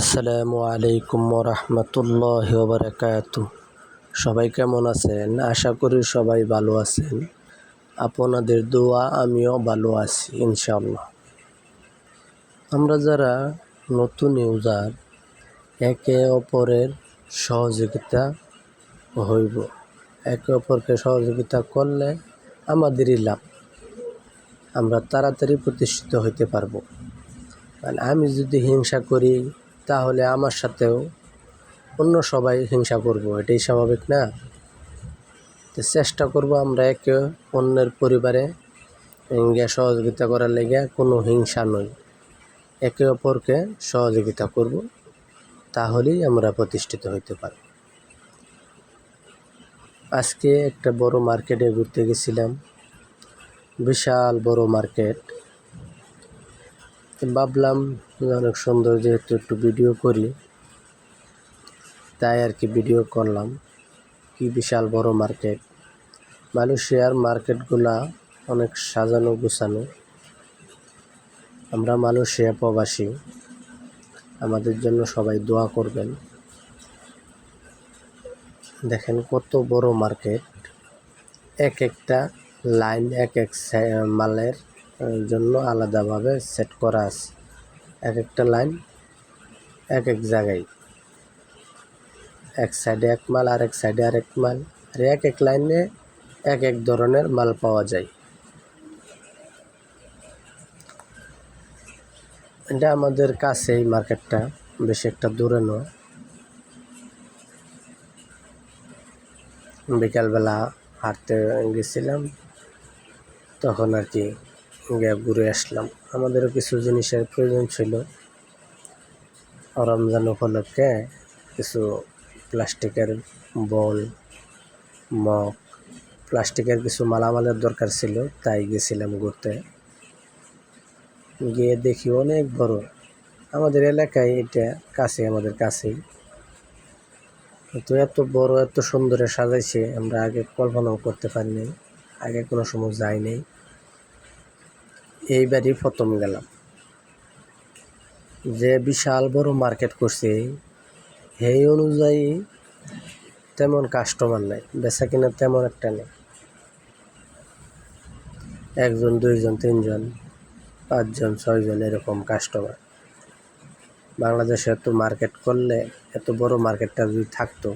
আসসালামু আলাইকুম রহমতুল্লাহি ওয়া বারাকাতুহু। সবাই কেমন আছেন? আশা করি সবাই ভালো আছেন। আপনাদের দোয়া আমিও ভালো আছি ইনশাআল্লাহ। আমরা যারা নতুন ইউজার একে অপরের সহযোগিতা হইব। একে অপরকে সহযোগিতা করলে আমাদেরই লাভ। আমরা তাড়াতাড়ি প্রতিষ্ঠিত হইতে পারবো। মানে আমি যদি হিংসা করি তাহলে আমার সাথেও অন্য সবাই হিংসা করব, এটাই স্বাভাবিক না? তো চেষ্টা করব আমরা একে অন্যের পরিবারে সহযোগিতা করার লেগে কোনো হিংসা নয়, একে অপরকে সহযোগিতা করব, তাহলেই আমরা প্রতিষ্ঠিত হইতে পারব। আজকে একটা বড় মার্কেটে ঘুরতে গেছিলাম, বিশাল বড় মার্কেট। ভাবলাম অনেক সুন্দর, যেহেতু একটু ভিডিও করি তাই আর কি ভিডিও করলাম। কি বিশাল বড় মার্কেট! মালয়েশিয়ার মার্কেটগুলা অনেক সাজানো গুছানো। আমরা মালয়েশিয়া প্রবাসী, আমাদের জন্য সবাই দোয়া করবেন। দেখেন কত বড় মার্কেট, এক একটা লাইন এক এক মালের জন্য আলাদাভাবে সেট করা আছে। এক একটা লাইন এক এক জায়গায়, এক সাইডে এক মাল, আর এক সাইডে আরেক মাল, আর এক এক লাইনে এক এক ধরনের মাল পাওয়া যায়। এটা আমাদের কাছেই মার্কেটটা, বেশি একটা দূরে নয়। বিকালবেলা হাঁটতে গেছিলাম, তখন আর কি ঘুরে আসলাম। আমাদেরও কিছু জিনিসের প্রয়োজন ছিল রমজান উপলক্ষে। কিছু প্লাস্টিকের বল, মগ, প্লাস্টিকের কিছু মালামালের দরকার ছিল, তাই গেছিলাম ঘুরতে। গিয়ে দেখি অনেক বড়, আমাদের এলাকায়, এটা কাছে, আমাদের কাছেই। তো এত বড়, এত সুন্দরে সাজাইছে, আমরা আগে কল্পনাও করতে পারিনি, আগে কোনো সময় যাইনি। এইবারই প্রথম গেলাম। যে বিশাল বড় মার্কেট করছে, সেই অনুযায়ী তেমন কাস্টমার নাই, বেচা কিনা তেমন একটা নেই। একজন, দুইজন, তিনজন, পাঁচজন, ছয়জন এরকম কাস্টমার। বাংলাদেশে এত মার্কেট করলে, এত বড় মার্কেটটা যদি থাকতো,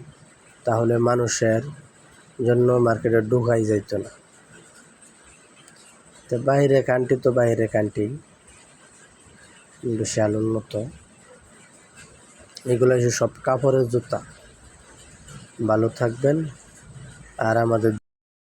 তাহলে মানুষের জন্য মার্কেটে ঢুকাই যাইত না। তো বাইরে কান্ট্রি তো বাইরে কান্ট্রি, বিশাল উন্নত। এগুলো সব কাপড়ের জুতা। ভালো থাকবেন। আর আমাদের